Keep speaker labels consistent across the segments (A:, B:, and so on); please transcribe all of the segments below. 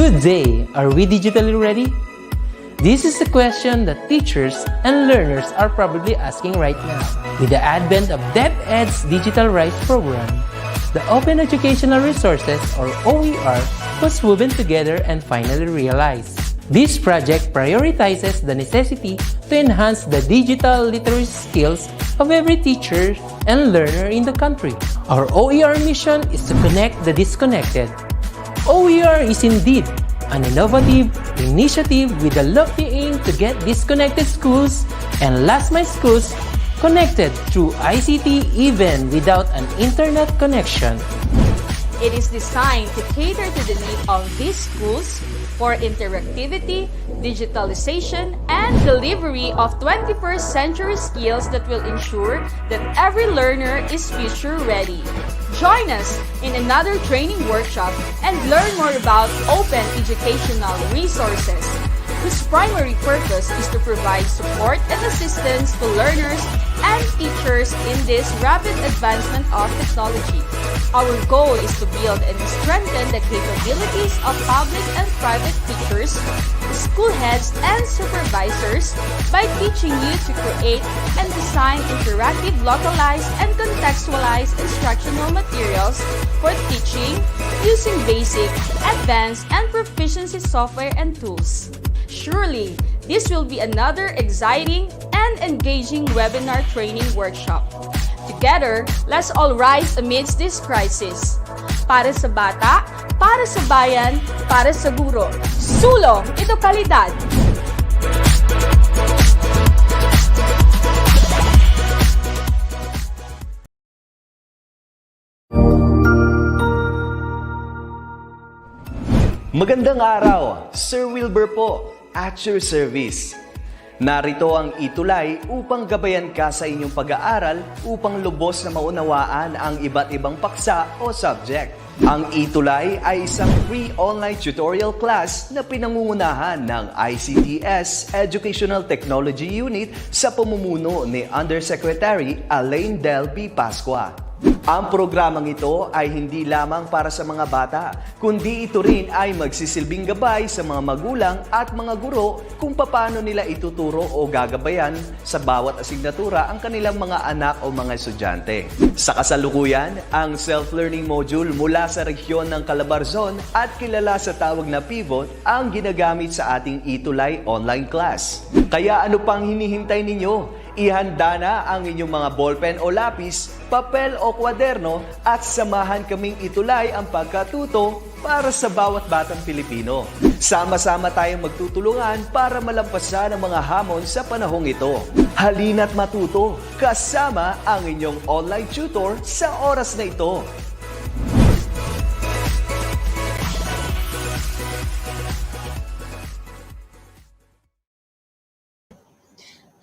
A: Good day! Are we digitally ready? This is a question that teachers and learners are probably asking right now. With the advent of DepEd's Digital Rights Program, the Open Educational Resources, or OER, was woven together and finally realized. This project prioritizes the necessity to enhance the digital literacy skills of every teacher and learner in the country. Our OER mission is to connect the disconnected. OER is indeed an innovative initiative with a lofty aim to get disconnected schools and last-mile schools connected through ICT even without an internet connection.
B: It is designed to cater to the need of these schools for interactivity, digitalization, and delivery of 21st century skills that will ensure that every learner is future ready. Join us in another training workshop and learn more about open educational resources, whose primary purpose is to provide support and assistance to learners and teachers in this rapid advancement of technology. Our goal is to build and strengthen the capabilities of public and private teachers, school heads, and supervisors by teaching you to create and design interactive, localized, and contextualized instructional materials for teaching using basic, advanced, and proficiency software and tools. Surely, this will be another exciting and engaging webinar training workshop. Together, let's all rise amidst this crisis. Para sa bata, para sa bayan, para sa guro. Sulong, ito kalidad!
C: Magandang araw! Sir Wilbur po, at your service. Narito ang ETUlay upang gabayan ka sa inyong pag-aaral upang lubos na maunawaan ang iba't ibang paksa o subject. Ang ETUlay ay isang free online tutorial class na pinangungunahan ng DepEd Educational Technology Unit sa pamumuno ni Undersecretary Elaine Del B. Pascua. Ang programang ito ay hindi lamang para sa mga bata, kundi ito rin ay magsisilbing gabay sa mga magulang at mga guro kung paano nila ituturo o gagabayan sa bawat asignatura ang kanilang mga anak o mga estudyante. Sa kasalukuyan, ang self-learning module mula sa rehiyon ng Calabarzon at kilala sa tawag na pivot ang ginagamit sa ating ETUlay online class. Kaya ano pang hinihintay ninyo? Ihanda na ang inyong mga ballpen o lapis, papel o kwaderno at samahan kaming itulay ang pagkatuto para sa bawat batang Pilipino. Sama-sama tayong magtutulungan para malampasan ang mga hamon sa panahong ito. Halina't matuto kasama ang inyong online tutor sa oras na ito.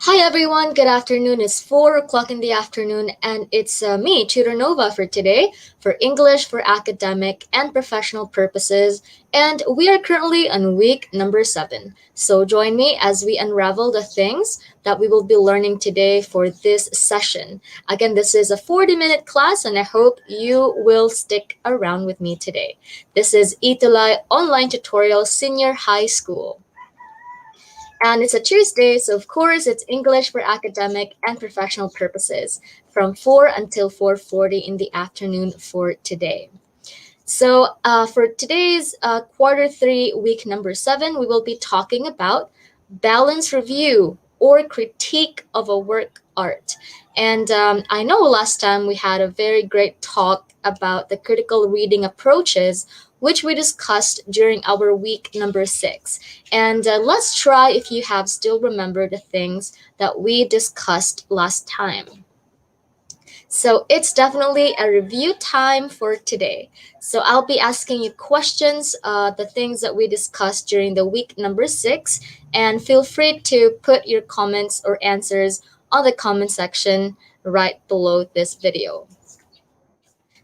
D: Hi everyone, good afternoon. It's 4 o'clock in the afternoon and it's me, Tutor Nova, for today for English for academic and professional purposes, and we are currently on week number 7. So join me as we unravel the things that we will be learning today for this session. Again, this is a 40-minute class and I hope you will stick around with me today. This is ETUlay Online Tutorial Senior High School. And it's a Tuesday, so of course it's English for academic and professional purposes from 4 until 4:40 in the afternoon for today. So for today's quarter 3, week number 7, we will be talking about balance review or critique of a work art. And I know last time we had a very great talk about the critical reading approaches, which we discussed during our week number 6. And let's try if you have still remembered the things that we discussed last time. So it's definitely a review time for today. So I'll be asking you questions, the things that we discussed during the week number 6, and feel free to put your comments or answers on the comment section right below this video.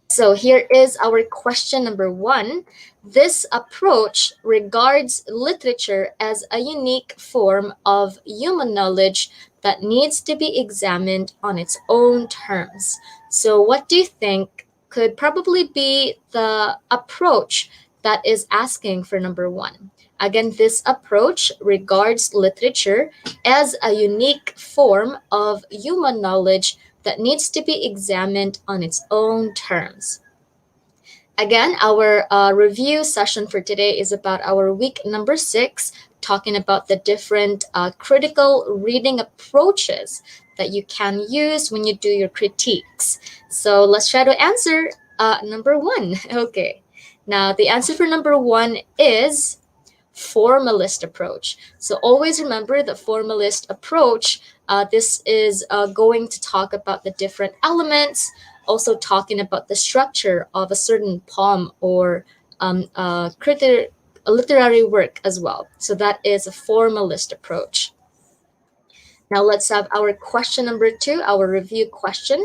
D: So here is our question number 1. This approach regards literature as a unique form of human knowledge that needs to be examined on its own terms. So what do you think could probably be the approach that is asking for number 1. Again, this approach regards literature as a unique form of human knowledge that needs to be examined on its own terms. Again, our review session for today is about our week number 6, talking about the different critical reading approaches that you can use when you do your critiques. So let's try to answer number 1. Okay. Now, the answer for number 1 is formalist approach. So always remember the formalist approach. This is going to talk about the different elements, also talking about the structure of a certain poem or a literary work as well. So that is a formalist approach. Now let's have our question number 2, our review question.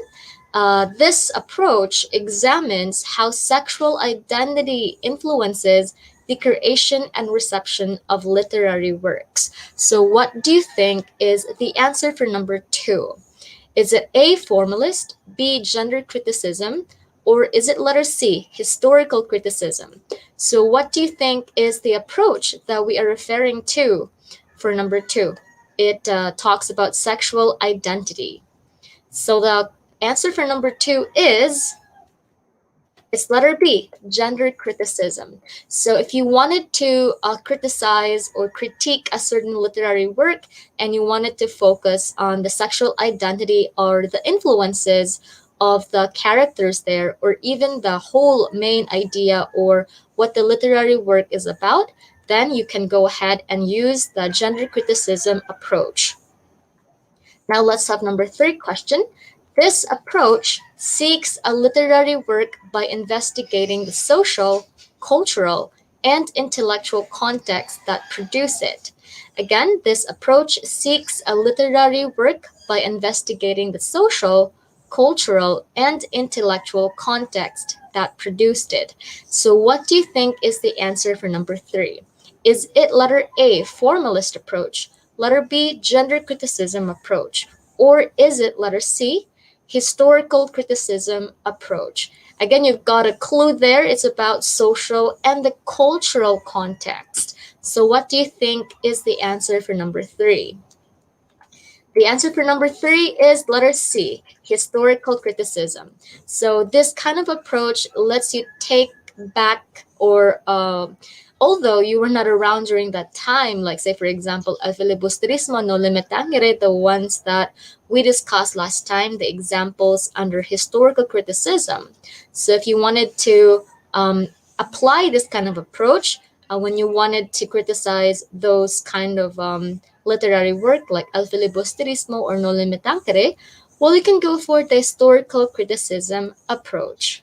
D: This approach examines how sexual identity influences the creation and reception of literary works. So what do you think is the answer for number 2? Is it A, formalist, B, gender criticism, or is it letter C, historical criticism? So what do you think is the approach that we are referring to for number 2? It talks about sexual identity. So the answer for number 2 is, it's letter B, gender criticism. So if you wanted to criticize or critique a certain literary work and you wanted to focus on the sexual identity or the influences of the characters there, or even the whole main idea or what the literary work is about, then you can go ahead and use the gender criticism approach. Now let's have number 3 question. This approach seeks a literary work by investigating the social, cultural, and intellectual context that produce it. Again, this approach seeks a literary work by investigating the social, cultural, and intellectual context that produced it. So what do you think is the answer for number 3? Is it letter A, formalist approach, letter B, gender criticism approach, or is it letter C, historical criticism approach? Again, you've got a clue there. It's about social and the cultural context. So what do you think is the answer for number 3? The answer for number 3 is letter C, historical criticism. So this kind of approach lets you take back or although you were not around during that time, like say for example, el filibusterismo, no limitangere, the ones that we discussed last time, the examples under historical criticism. So if you wanted to apply this kind of approach, when you wanted to criticize those kind of literary work like el filibusterismo or no limitangere, well, you can go for the historical criticism approach.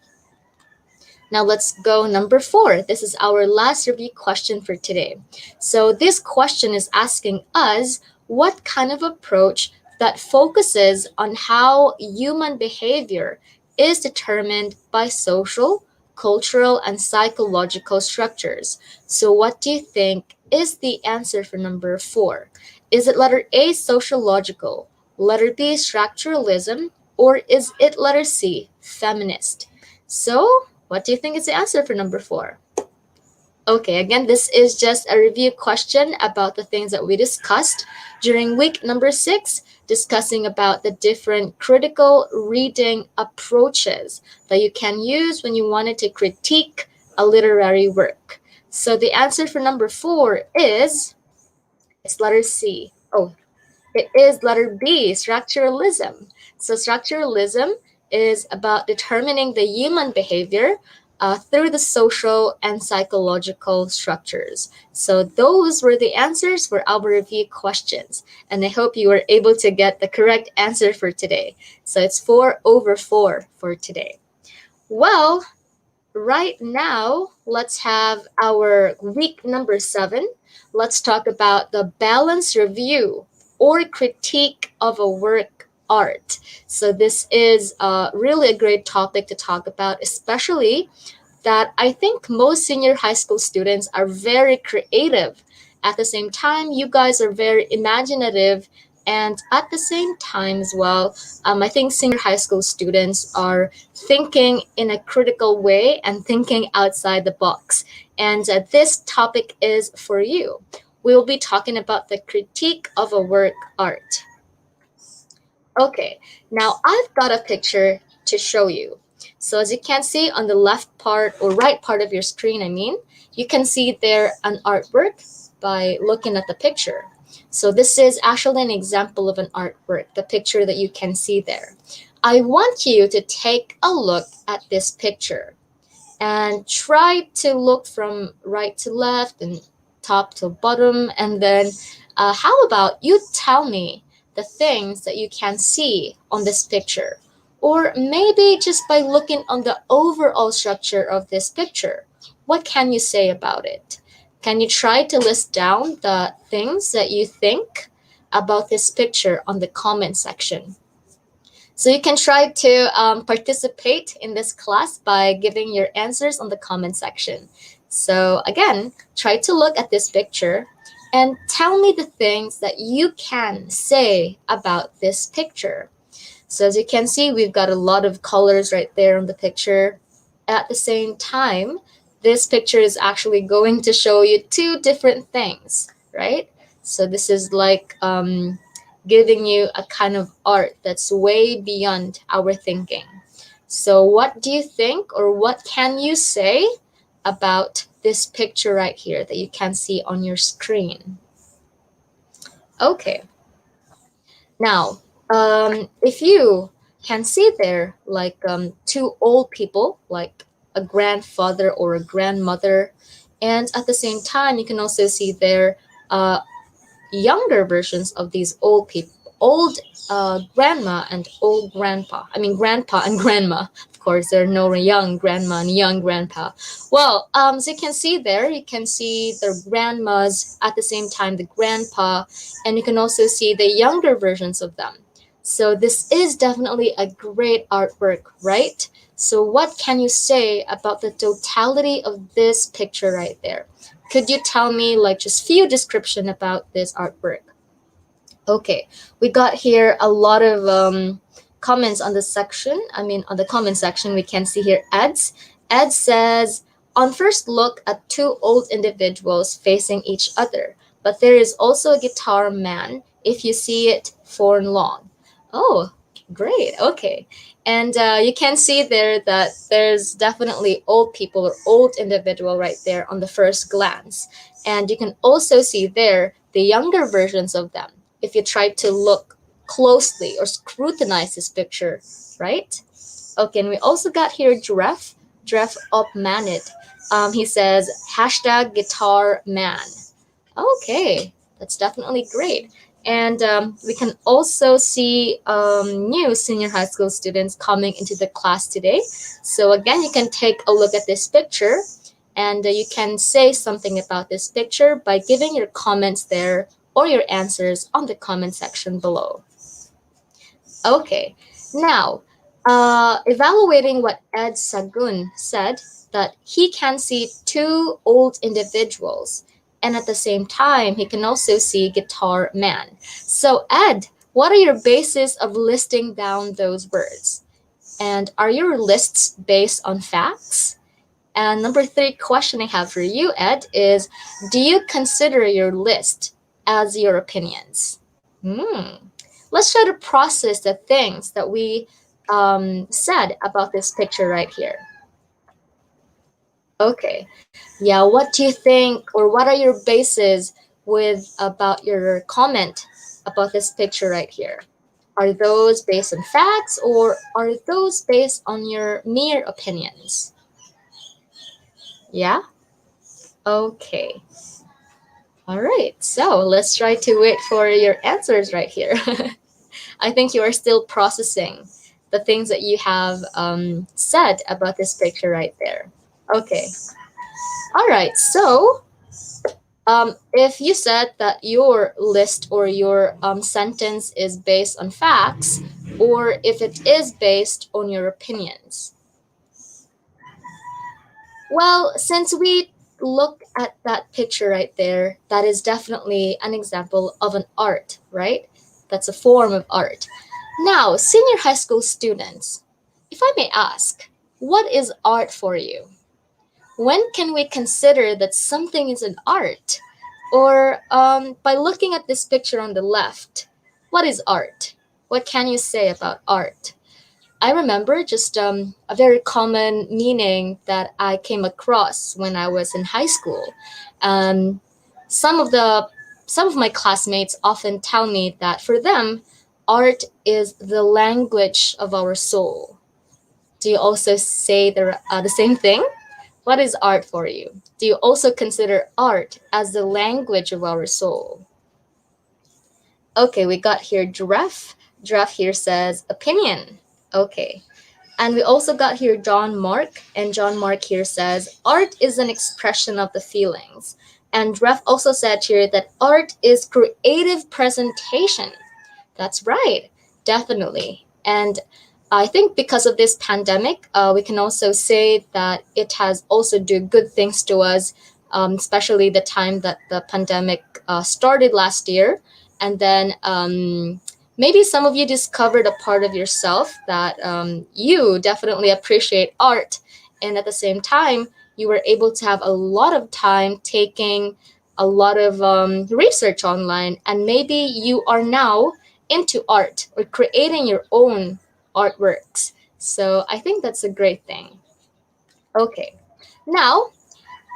D: Now let's go number 4. This is our last review question for today. So this question is asking us what kind of approach that focuses on how human behavior is determined by social, cultural, and psychological structures. So what do you think is the answer for number 4? Is it letter A, sociological, letter B, structuralism, or is it letter C, feminist? So what do you think is the answer for number 4? Okay, again, this is just a review question about the things that we discussed during week number 6, discussing about the different critical reading approaches that you can use when you wanted to critique a literary work. So the answer for number 4 is, it's letter C. Oh, it is letter B, structuralism. So structuralism is about determining the human behavior through the social and psychological structures. So those were the answers for our review questions. And I hope you were able to get the correct answer for today. So it's 4/4 for today. Well, right now, let's have our week number 7. Let's talk about the balanced review or critique of a work art. So this is really a great topic to talk about, especially that I think most senior high school students are very creative. At the same time, you guys are very imaginative, and at the same time as well, I think senior high school students are thinking in a critical way and thinking outside the box. And this topic is for you. We'll be talking about the critique of a work art. Okay, now I've got a picture to show you. So as you can see on the left part or right part of your screen, you can see there an artwork by looking at the picture. So this is actually an example of an artwork, the picture that you can see there. I want you to take a look at this picture and try to look from right to left and top to bottom. And then how about you tell me the things that you can see on this picture? Or maybe just by looking on the overall structure of this picture, what can you say about it? Can you try to list down the things that you think about this picture on the comment section? So you can try to participate in this class by giving your answers on the comment section. So again, try to look at this picture and tell me the things that you can say about this picture. So as you can see, we've got a lot of colors right there on the picture. At the same time, this picture is actually going to show you two different things, right? So this is like giving you a kind of art that's way beyond our thinking. So what do you think, or what can you say about this picture right here that you can see on your screen? Okay. Now, if you can see there like two old people, like a grandfather or a grandmother, and at the same time, you can also see there younger versions of these old people, old grandma and old grandpa. I mean, grandpa and grandma. Of course, there are no young grandma and young grandpa. Well, so you can see there, you can see the grandmas at the same time, the grandpa, and you can also see the younger versions of them. So this is definitely a great artwork, right? So what can you say about the totality of this picture right there? Could you tell me like just few description about this artwork? Okay, we got here a lot of comments on the section. On the comment section, we can see here Ed's. Ed says, on first look at two old individuals facing each other, but there is also a guitar man if you see it for long. Oh, great. Okay. And you can see there that there's definitely old people or old individual right there on the first glance. And you can also see there the younger versions of them if you try to look closely or scrutinize this picture, right? Okay, and we also got here Dref Opmanit. He says, hashtag guitar man. Okay, that's definitely great. And we can also see new senior high school students coming into the class today. So again, you can take a look at this picture and you can say something about this picture by giving your comments there or your answers on the comment section below. Okay, now evaluating what Ed Sagun said, that he can see two old individuals. And at the same time, he can also see guitar man. So Ed, what are your basis of listing down those words? And are your lists based on facts? And number 3 question I have for you, Ed, is do you consider your list as your opinions? Let's try to process the things that we said about this picture right here. Okay. Yeah, what do you think, or what are your bases with about your comment about this picture right here? Are those based on facts, or are those based on your mere opinions? Yeah? Okay. All right, so let's try to wait for your answers right here. I think you are still processing the things that you have said about this picture right there. Okay. All right, so if you said that your list or your sentence is based on facts, or if it is based on your opinions. Well, since we look at that picture right there, that is definitely an example of an art, right? That's a form of art. Now, senior high school students, if I may ask, what is art for you? when can we consider that something is an art? Or by looking at this picture on the left, what is art? What can you say about art? I remember just a very common meaning that I came across when I was in high school. Um, some of the some of my classmates often tell me that for them, art is the language of our soul. Do you also say the same thing? What is art for you? Do you also consider art as the language of our soul? Okay, we got here giraffe. Giraffe here says opinion. Okay. And we also got here John Mark, and John Mark here says art is an expression of the feelings. And Ref also said here that art is creative presentation. That's right, definitely. And I think because of this pandemic, we can also say that it has also do good things to us, especially the time that the pandemic started last year. And then maybe some of you discovered a part of yourself that you definitely appreciate art. And at the same time, you were able to have a lot of time taking a lot of research online. And maybe you are now into art or creating your own artworks. So I think that's a great thing. Okay, now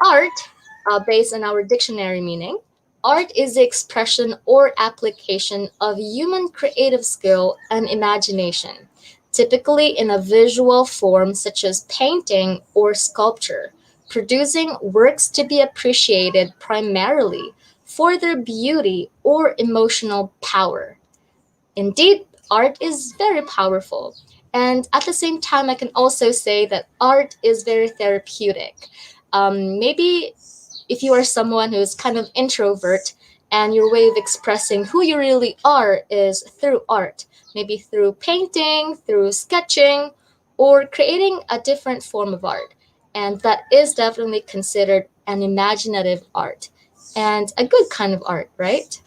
D: art, based on our dictionary meaning, art is the expression or application of human creative skill and imagination, typically in a visual form such as painting or sculpture, producing works to be appreciated primarily for their beauty or emotional power. Indeed, art is very powerful. And at the same time, I can also say that art is very therapeutic. Maybe if you are someone who's kind of introvert and your way of expressing who you really are is through art, maybe through painting, through sketching, or creating a different form of art. And that is definitely considered an imaginative art and a good kind of art, right?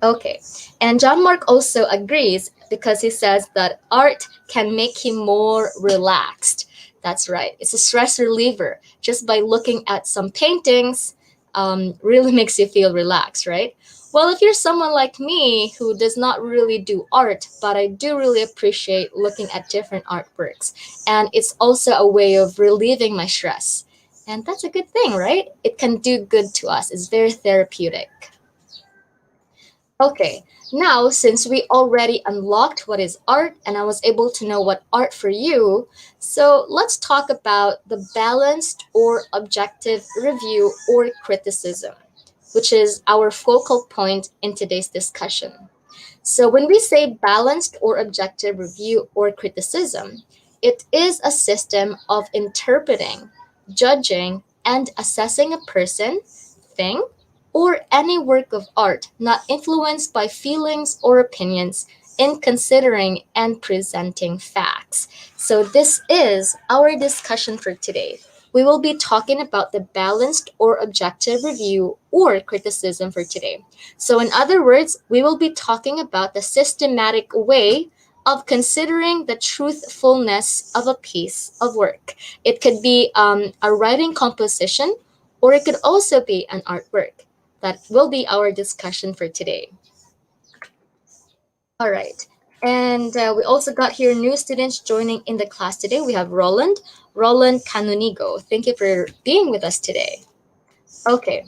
D: Okay. And John Mark also agrees because he says that art can make him more relaxed. That's right. It's a stress reliever. Just by looking at some paintings, really makes you feel relaxed, right? Well, if you're someone like me who does not really do art, but I do really appreciate looking at different artworks, and it's also a way of relieving my stress. And that's a good thing, right? It can do good to us. It's very therapeutic. Okay, now since we already unlocked what is art and I was able to know what art for you, so let's talk about the balanced or objective review or criticism, which is our focal point in today's discussion. So when we say balanced or objective review or criticism, it is a system of interpreting, judging, and assessing a person, thing, or any work of art not influenced by feelings or opinions in considering and presenting facts. So this is our discussion for today. We will be talking about the balanced or objective review or criticism for today. So in other words, we will be talking about the systematic way of considering the truthfulness of a piece of work. It could be a writing composition, or it could also be an artwork. That will be our discussion for today. All right. And we also got here new students joining in the class today. We have Roland Canonigo. Thank you for being with us today. Okay.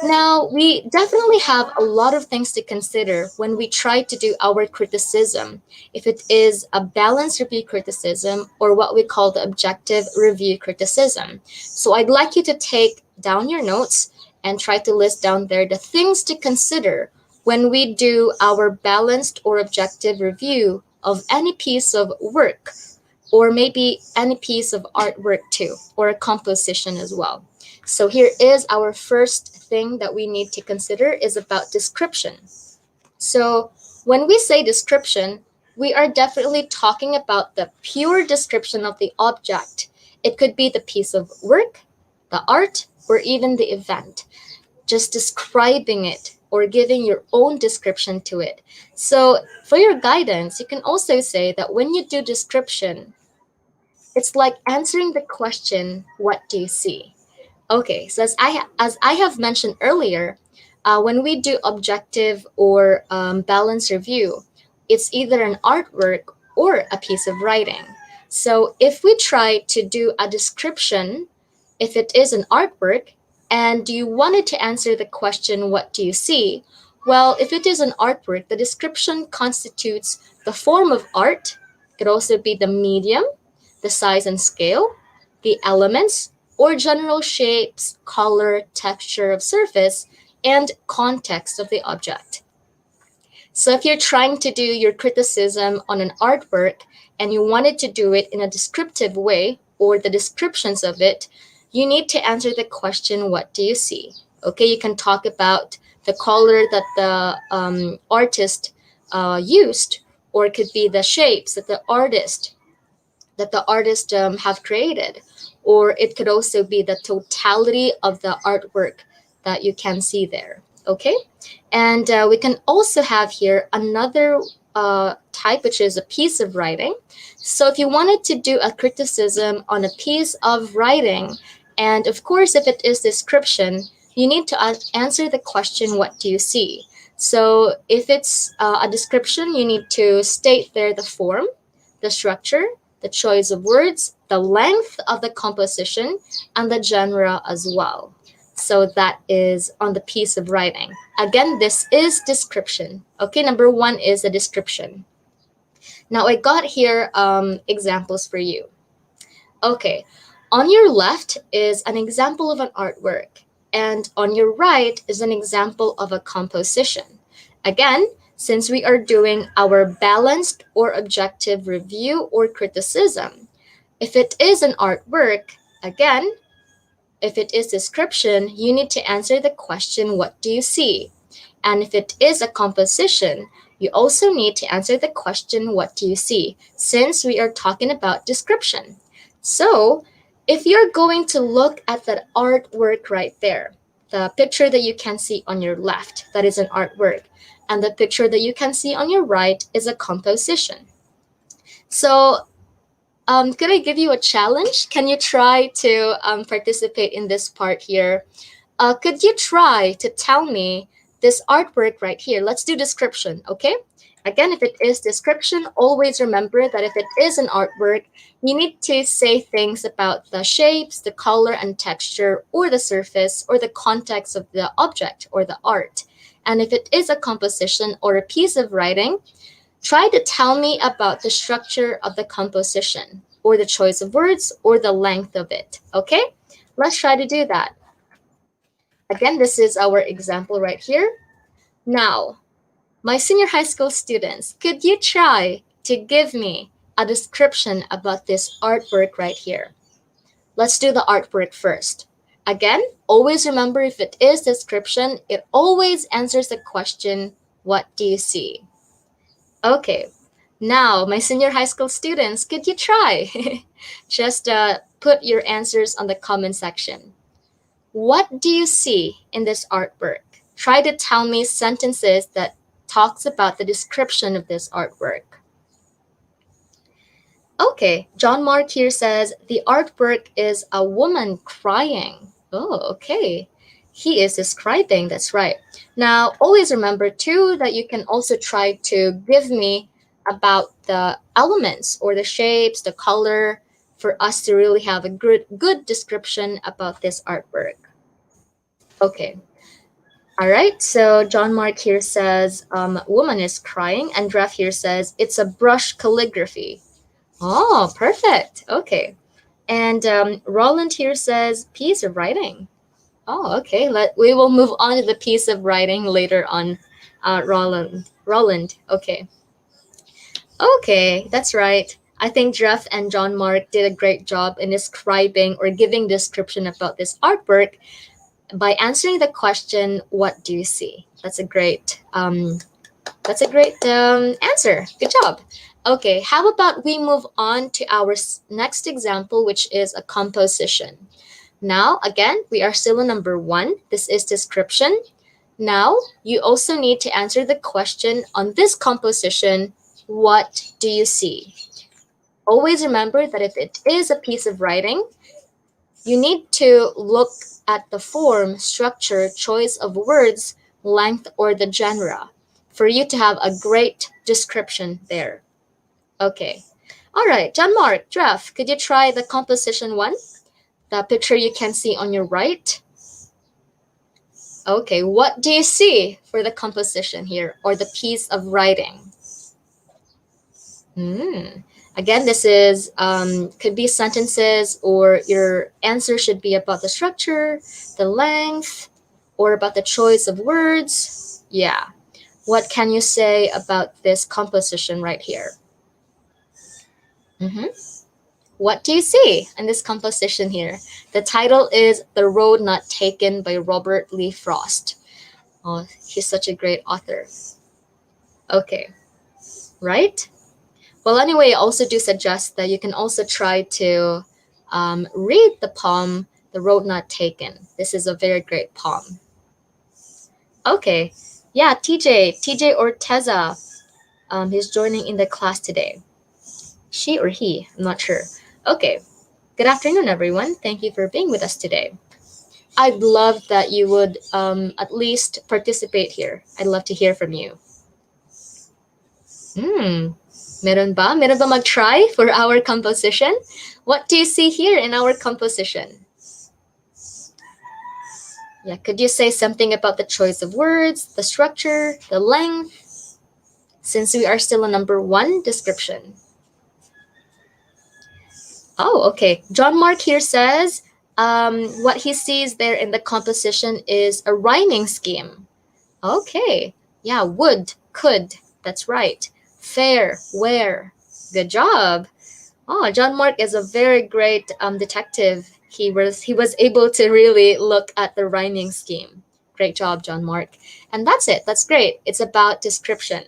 D: Now, we definitely have a lot of things to consider when we try to do our criticism, if it is a balanced review criticism or what we call the objective review criticism. So I'd like you to take down your notes and try to list down there the things to consider when we do our balanced or objective review of any piece of work, or maybe any piece of artwork too, or a composition as well. So here is our first thing that we need to consider is about description. So when we say description, we are definitely talking about the pure description of the object. It could be the piece of work, the art, or even the event. Just describing it or giving your own description to it. So for your guidance, you can also say that when you do description, It's like answering the question, what do you see? Okay, so as I have mentioned earlier, when we do objective or balance review, it's either an artwork or a piece of writing. So if we try to do a description, if it is an artwork, and you wanted to answer the question, what do you see? Well, if it is an artwork, the description constitutes the form of art. It could also be the medium, the size and scale, the elements, or general shapes, color, texture of surface, and context of the object. So if you're trying to do your criticism on an artwork and you wanted to do it in a descriptive way, or the descriptions of it, you need to answer the question, what do you see? Okay, you can talk about the color that the artist used, or it could be the shapes that the artist have created, or it could also be the totality of the artwork that you can see there. Okay, and we can also have here another type, which is a piece of writing. So if you wanted to do a criticism on a piece of writing, and of course if it is description, you need to answer the question, what do you see? So if it's a description, you need to state there the form, the structure, the choice of words, the length of the composition, and the genre as well. So that is on the piece of writing. Again, this is description. Okay, number one is the description. Now I got here examples for you. Okay, on your left is an example of an artwork, and on your right is an example of a composition. Again, since we are doing our balanced or objective review or criticism, if it is an artwork, again, if it is description, you need to answer the question, what do you see? And if it is a composition, you also need to answer the question, what do you see? Since we are talking about description. So if you're going to look at that artwork right there, the picture that you can see on your left, that is an artwork, and the picture that you can see on your right is a composition. So could I give you a challenge? Can you try to participate in this part here? Could you try to tell me this artwork right here? Let's do description, okay? Again, if it is description, always remember that if it is an artwork, you need to say things about the shapes, the color and texture, or the surface, or the context of the object or the art. And if it is a composition or a piece of writing, try to tell me about the structure of the composition, or the choice of words, or the length of it. Okay? Let's try to do that. Again, this is our example right here. Now, my senior high school students, could you try to give me a description about this artwork right here? Let's do the artwork first. Again, always remember, if it is description, it always answers the question, what do you see? Okay, now my senior high school students, could you try? Just put your answers on the comment section. What do you see in this artwork? Try to tell me sentences that talks about the description of this artwork. Okay, John Mark here says the artwork is a woman crying. Oh, okay. He is describing, that's right. Now, always remember too that you can also try to give me about the elements or the shapes, the color, for us to really have a good description about this artwork. Okay. All right, so John Mark here says woman is crying, and Dref here says it's a brush calligraphy. Oh, perfect. Okay. And Roland here says piece of writing. Oh, okay. We will move on to the piece of writing later on, Roland. Okay. Okay, that's right. I think Jeff and John Mark did a great job in describing or giving description about this artwork by answering the question, what do you see? That's a great answer. Good job. Okay, how about we move on to our next example, which is a composition. Now, again, we are still on number 1. This is description. Now, you also need to answer the question on this composition, what do you see? Always remember that if it is a piece of writing, you need to look at the form, structure, choice of words, length, or the genre for you to have a great description there. Okay. All right, John Mark, Jeff, could you try the composition one? The picture you can see on your right. Okay, what do you see for the composition here or the piece of writing? Again, this is could be sentences, or your answer should be about the structure, the length, or about the choice of words. Yeah. What can you say about this composition right here? What do you see in this composition here? The title is The Road Not Taken by Robert Lee Frost. Oh, he's such a great author. Okay, right? Well, anyway, I also do suggest that you can also try to read the poem, The Road Not Taken. This is a very great poem. Okay, yeah, TJ Orteza, he's joining in the class today. She or he, I'm not sure. Okay, good afternoon, everyone. Thank you for being with us today. I'd love that you would at least participate here. I'd love to hear from you. Meron ba? Meron ba mag-try for our composition? What do you see here in our composition? Yeah, could you say something about the choice of words, the structure, the length? Since we are still on number 1, description. Oh, okay. John Mark here says what he sees there in the composition is a rhyming scheme. Okay. Yeah, would, could. That's right. Fair, where. Good job. Oh, John Mark is a very great detective. He was able to really look at the rhyming scheme. Great job, John Mark. And that's it. That's great. It's about description.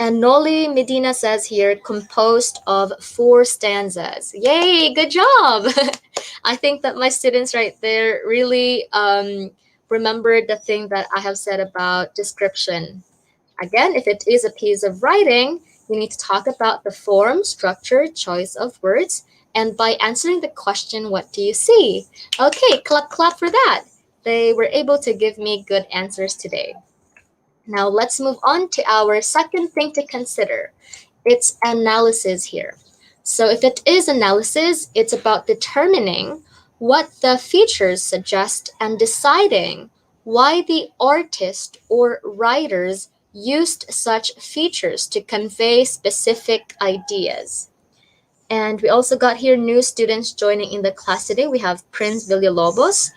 D: And Noli Medina says here, composed of 4 stanzas. Yay, good job. I think that my students right there really remembered the thing that I have said about description. Again, if it is a piece of writing, you need to talk about the form, structure, choice of words, and by answering the question, what do you see? Okay, clap, clap for that. They were able to give me good answers today. Now let's move on to our second thing to consider. It's analysis here. So if it is analysis, it's about determining what the features suggest and deciding why the artist or writers used such features to convey specific ideas. And we also got here new students joining in the class today. We have Prince Villalobos.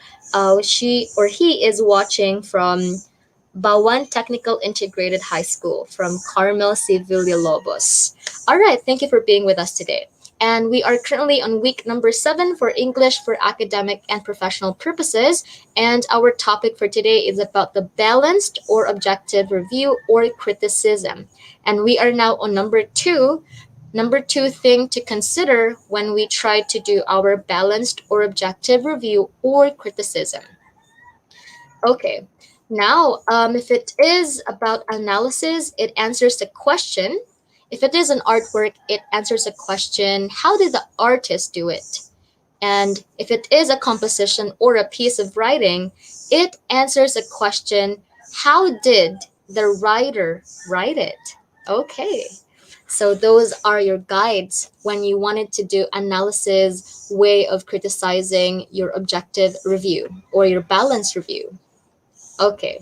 D: She or he is watching from Bawan Technical Integrated High School from Carmel C. Villalobos. All right, thank you for being with us today. And we are currently on week number 7 for English for academic and professional purposes. And our topic for today is about the balanced or objective review or criticism. And we are now on number 2 thing to consider when we try to do our balanced or objective review or criticism. Okay. Now, if it is about analysis, it answers the question. If it is an artwork, it answers the question, how did the artist do it? And if it is a composition or a piece of writing, it answers the question, how did the writer write it? Okay. So those are your guides when you wanted to do analysis, way of criticizing your objective review or your balanced review. Okay,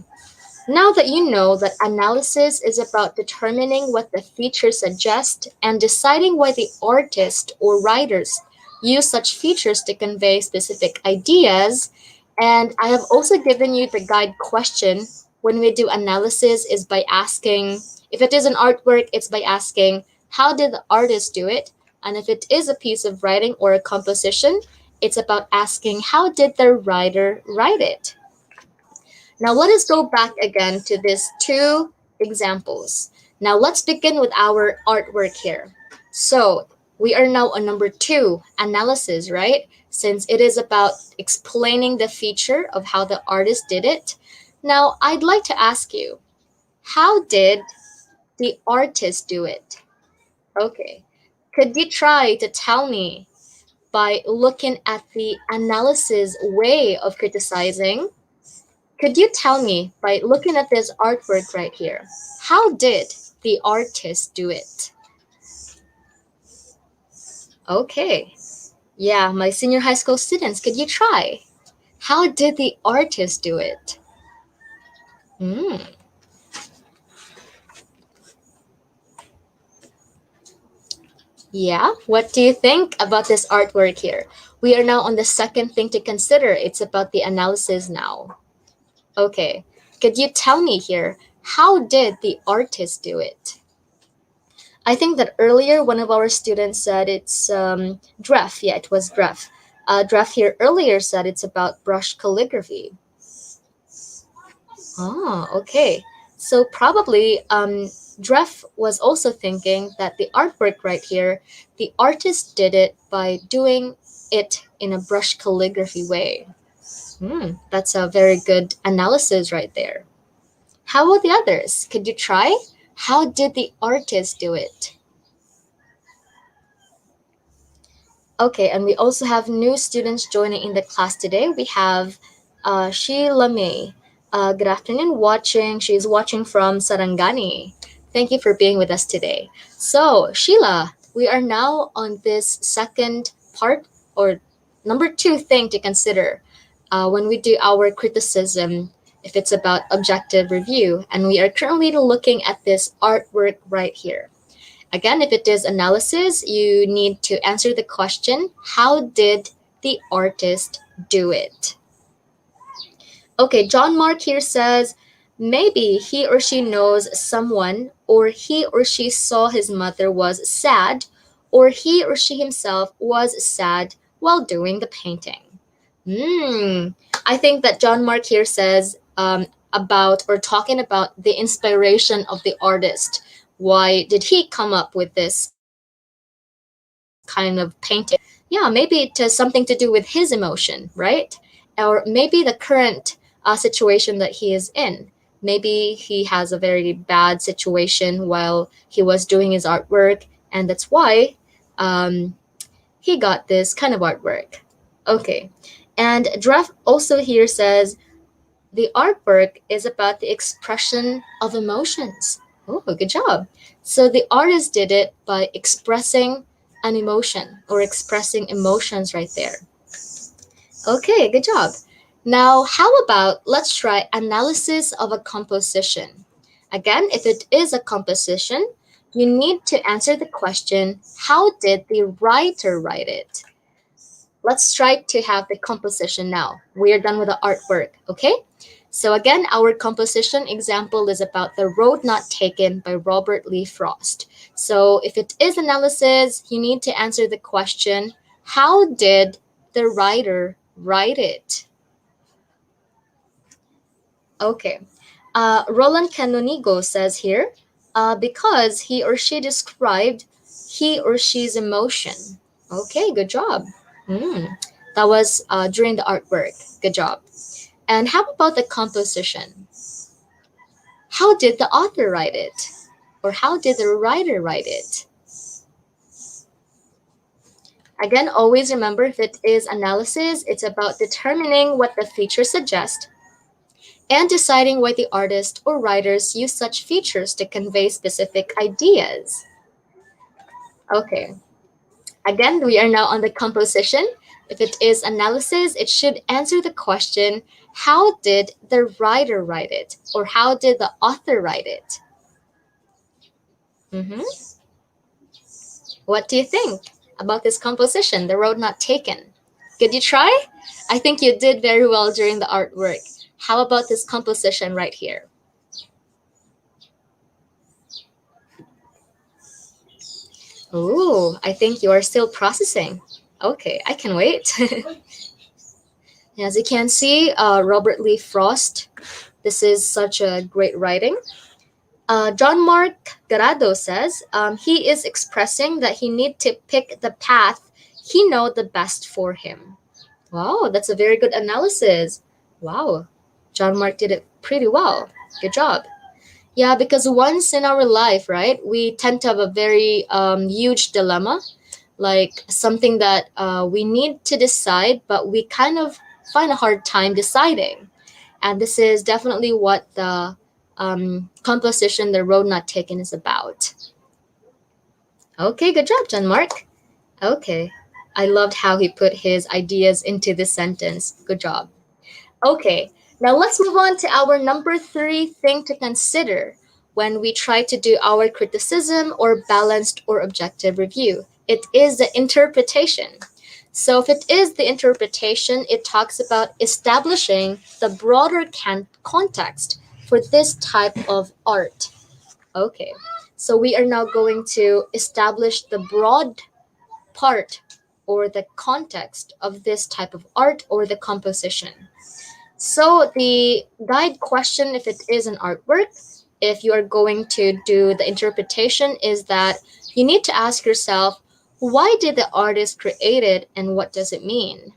D: now that you know that analysis is about determining what the features suggest and deciding why the artist or writers use such features to convey specific ideas, and I have also given you the guide question when we do analysis is by asking, if it is an artwork, it's by asking, how did the artist do it? And if it is a piece of writing or a composition, it's about asking, how did the writer write it? Now let us go back again to these 2 examples. Now let's begin with our artwork here. So we are now on number 2, analysis, right? Since it is about explaining the feature of how the artist did it. Now I'd like to ask you, how did the artist do it? Okay. Could you try to tell me by looking at the analysis way of criticizing? Could you tell me by looking at this artwork right here, how did the artist do it? Okay. Yeah, my senior high school students, could you try? How did the artist do it? Hmm. Yeah, what do you think about this artwork here? We are now on the second thing to consider. It's about the analysis now. Okay, could you tell me here, how did the artist do it? I think that earlier one of our students said it's Dref. Yeah, it was Dref. Dref here earlier said it's about brush calligraphy. Oh, okay. So probably Dref was also thinking that the artwork right here, the artist did it by doing it in a brush calligraphy way. That's a very good analysis right there. How about the others? Could you try? How did the artist do it? Okay, and we also have new students joining in the class today. We have Sheila May. Good afternoon, watching. She's watching from Sarangani. Thank you for being with us today. So, Sheila, we are now on this second part or number 2 thing to consider when we do our criticism, if it's about objective review. And we are currently looking at this artwork right here. Again, if it is analysis, you need to answer the question, how did the artist do it? Okay, John Mark here says, maybe he or she knows someone, or he or she saw his mother was sad, or he or she himself was sad while doing the painting. I think that John Mark here says about or talking about the inspiration of the artist. Why did he come up with this kind of painting? Yeah, maybe it has something to do with his emotion, right? Or maybe the current situation that he is in. Maybe he has a very bad situation while he was doing his artwork, and that's why he got this kind of artwork. Okay, and Dref also here says the artwork is about the expression of emotions. Oh, good job. So the artist did it by expressing an emotion or expressing emotions right there. Okay, good job. Now, how about let's try analysis of a composition. Again, if it is a composition, you need to answer the question, how did the writer write it? Let's try to have the composition now. We are done with the artwork, okay? So again, our composition example is about The Road Not Taken by Robert Lee Frost. So if it is analysis, you need to answer the question, how did the writer write it? Okay. Roland Canonigo says here, because he or she described he or she's emotion. Okay, good job. That was during the artwork. Good job. And how about the composition? How did the author write it? Or how did the writer write it? Again, always remember, if it is analysis, it's about determining what the features suggest and deciding why the artist or writers use such features to convey specific ideas. Okay. Again, we are now on the composition. If it is analysis, it should answer the question, how did the writer write it? Or how did the author write it? What do you think about this composition, The Road Not Taken? Could you try? I think you did very well during the artwork. How about this composition right here? Oh, I think you are still processing. Okay, I can wait. As you can see, Robert Lee Frost, this is such a great writing. John Mark Garado says he is expressing that he need to pick the path he know the best for him. Wow, that's a very good analysis. Wow, John Mark did it pretty well. Good job. Yeah, because once in our life, right, we tend to have a very huge dilemma, like something that we need to decide, but we kind of find a hard time deciding. And this is definitely what the composition, The Road Not Taken, is about. Okay, good job, John Mark. Okay. I loved how he put his ideas into this sentence. Good job. Okay, now let's move on to our number three thing to consider when we try to do our criticism or balanced or objective review. It is the interpretation. So, if it is the interpretation, it talks about establishing the broader context for this type of art. Okay, so we are now going to establish the broad part or the context of this type of art or the composition. So the guide question, if it is an artwork, if you are going to do the interpretation, is that you need to ask yourself, why did the artist create it and what does it mean?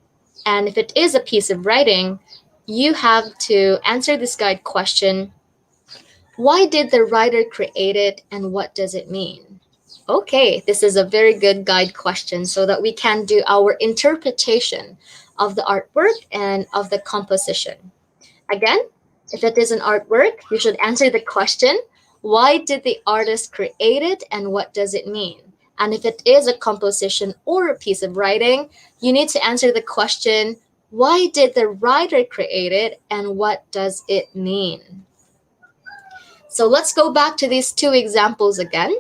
D: And if it is a piece of writing, you have to answer this guide question, why did the writer create it and what does it mean? Okay, this is a very good guide question so that we can do our interpretation of the artwork and of the composition. Again, if it is an artwork, you should answer the question, why did the artist create it and what does it mean? And if it is a composition or a piece of writing, you need to answer the question, why did the writer create it and what does it mean? So let's go back to these two examples again.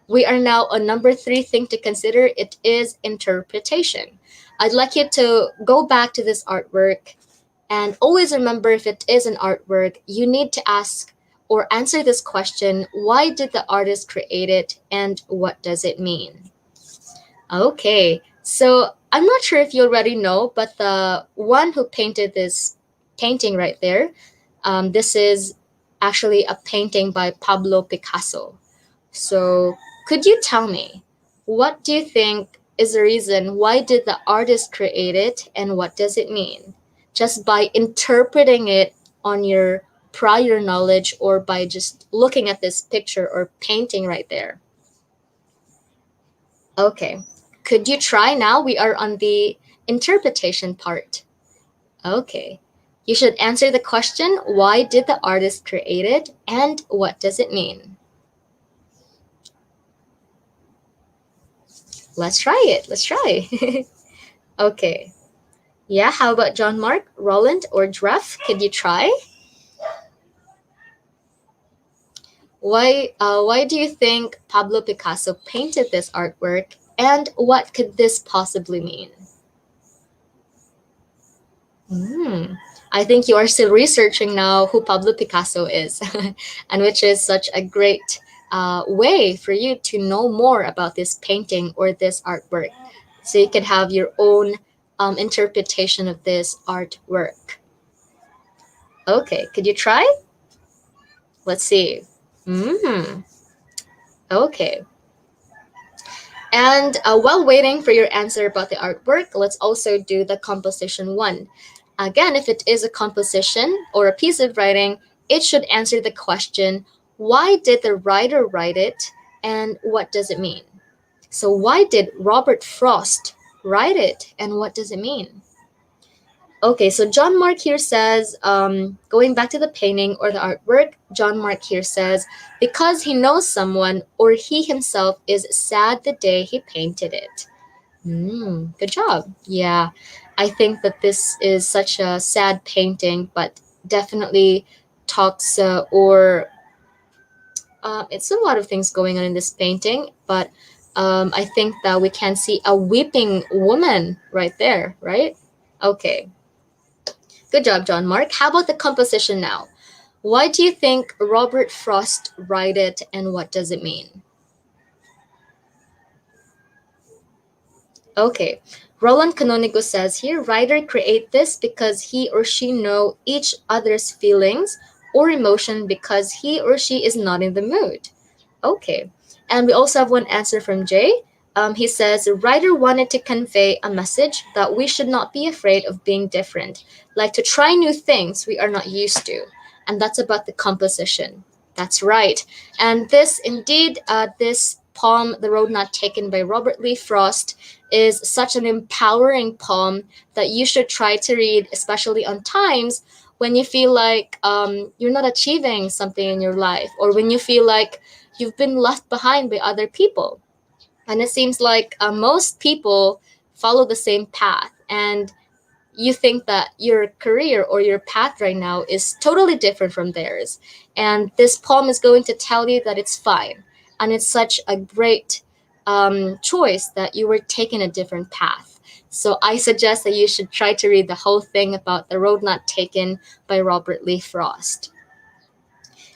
D: We are now on number three thing to consider. It is interpretation. I'd like you to go back to this artwork and always remember, if it is an artwork, you need to ask or answer this question, why did the artist create it and what does it mean? Okay, so I'm not sure if you already know, but the one who painted this painting right there, this is actually a painting by Pablo Picasso. So could you tell me, what do you think is the reason why did the artist create it and what does it mean? Just by interpreting it on your prior knowledge or by just looking at this picture or painting right there. Okay, could you try now? We are on the interpretation part. Okay, you should answer the question, why did the artist create it and what does it mean? Let's try it. Let's try. Okay. Yeah, how about John Mark, Roland, or Dreff? Could you try? Why do you think Pablo Picasso painted this artwork, and what could this possibly mean? I think you are still researching now who Pablo Picasso is, and which is such a great way for you to know more about this painting or this artwork. So you can have your own interpretation of this artwork. Okay, could you try? Let's see. Okay. And while waiting for your answer about the artwork, let's also do the composition one. Again, if it is a composition or a piece of writing, it should answer the question, why did the writer write it and what does it mean? So why did Robert Frost write it and what does it mean? Okay, so John Mark here says, going back to the painting or the artwork, John Mark here says, because he knows someone or he himself is sad the day he painted it. Good job. Yeah, I think that this is such a sad painting, but definitely talks it's a lot of things going on in this painting, but I think that we can see a weeping woman right there, right? Okay. Good job, John Mark. How about the composition now? Why do you think Robert Frost wrote it and what does it mean? Okay, Roland Canonigo says here, writer create this because he or she know each other's feelings or emotion because he or she is not in the mood. Okay, and we also have one answer from Jay. He says, writer wanted to convey a message that we should not be afraid of being different, like to try new things we are not used to. And that's about the composition. That's right. And this indeed, this poem, The Road Not Taken by Robert Lee Frost, is such an empowering poem that you should try to read, especially on times when you feel like you're not achieving something in your life, or when you feel like you've been left behind by other people. And it seems like most people follow the same path, and you think that your career or your path right now is totally different from theirs. And this poem is going to tell you that it's fine. And it's such a great choice that you were taking a different path. So I suggest that you should try to read the whole thing about The Road Not Taken by Robert Lee Frost.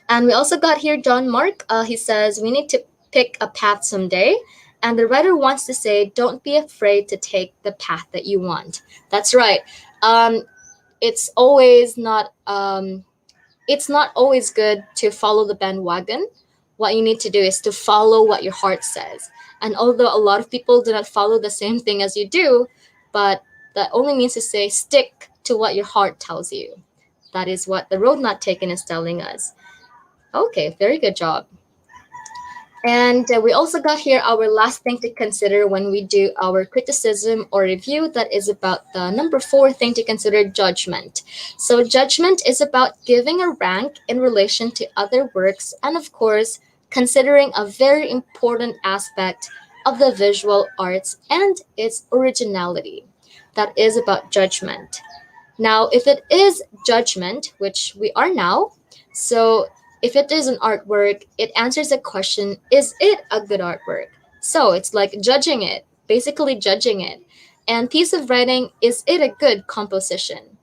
D: And we also got here John Mark. He says, we need to pick a path someday. And the writer wants to say, don't be afraid to take the path that you want. That's right. It's not always good to follow the bandwagon. What you need to do is to follow what your heart says. And although a lot of people do not follow the same thing as you do, but that only means to say, stick to what your heart tells you. That is what The Road Not Taken is telling us. Okay, very good job. And we also got here our last thing to consider when we do our criticism or review. That is about the number 4 thing to consider, judgment. So judgment is about giving a rank in relation to other works, and of course, considering a very important aspect of the visual arts and its originality. That is about judgment. Now, if it is judgment, which we are now, so if it is an artwork, it answers the question, is it a good artwork? So it's like judging it, basically judging it. And piece of writing, is it a good composition?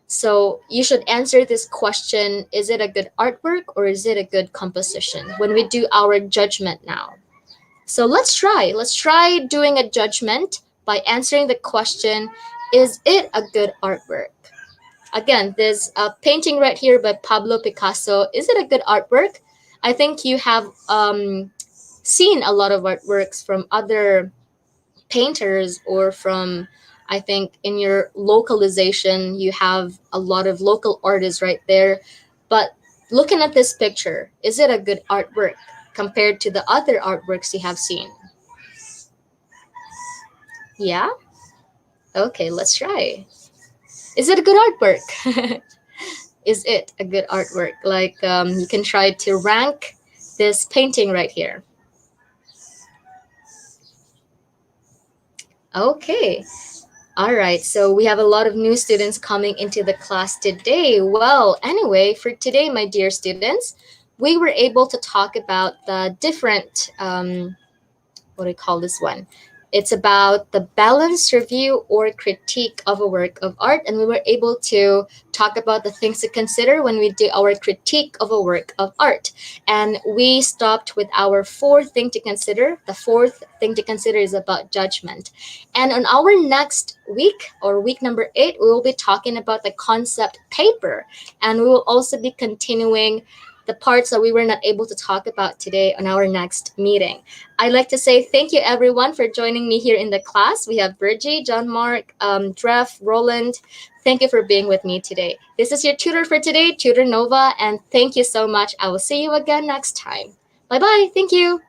D: So you should answer this question, is it a good artwork or is it a good composition, when we do our judgment now. So let's try doing a judgment by answering the question, is it a good artwork? Again, there's a painting right here by Pablo Picasso. Is it a good artwork? I think you have seen a lot of artworks from other painters, or from, I think, in your localization, you have a lot of local artists right there. But looking at this picture, is it a good artwork compared to the other artworks you have seen? Yeah? Okay, let's try. Is it a good artwork? Is it a good artwork? Like, you can try to rank this painting right here. Okay. All right. So we have a lot of new students coming into the class today. Well, anyway, for today, my dear students, we were able to talk about the different, what do you call this one? It's about the balanced review or critique of a work of art. And we were able to talk about the things to consider when we do our critique of a work of art. And we stopped with our 4th thing to consider. The 4th thing to consider is about judgment. And on our next week, or week number 8, we will be talking about the concept paper. And we will also be continuing the parts that we were not able to talk about today on our next meeting. I'd like to say thank you, everyone, for joining me here in the class. We have Virgie, John Mark, Dreff, Roland. Thank you for being with me today. This is your tutor for today, Tutor Nova, and thank you so much. I will see you again next time. Bye-bye. Thank you.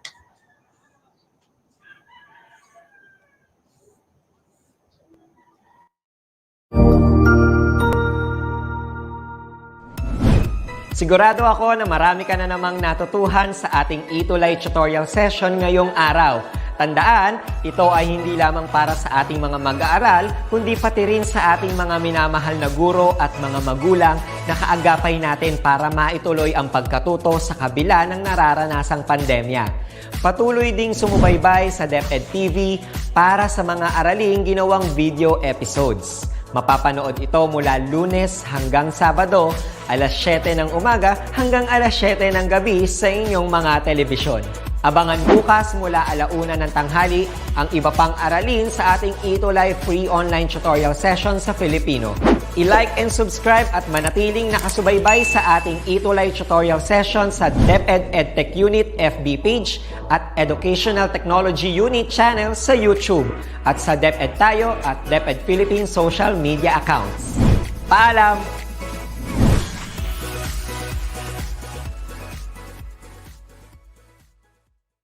E: Sigurado ako na marami ka na namang natutuhan sa ating ETUlay tutorial session ngayong araw. Tandaan, ito ay hindi lamang para sa ating mga mag-aaral, kundi pati rin sa ating mga minamahal na guro at mga magulang na kaagapay natin para maituloy ang pagkatuto sa kabila ng nararanasang pandemya. Patuloy ding sumubaybay sa DepEd TV para sa mga araling ginawang video episodes. Mapapanood ito mula Lunes hanggang Sabado, alas 7 ng umaga hanggang alas 7 ng gabi sa inyong mga telebisyon. Abangan bukas mula 1:00 ng tanghali ang iba pang aralin sa ating ETUlay free online tutorial session sa Filipino. I-like and subscribe at manatiling nakasubaybay sa ating ETUlay tutorial session sa DepEd Edtech Unit FB page at Educational Technology Unit channel sa YouTube at sa DepEd Tayo at DepEd Philippines social media accounts. Paalam!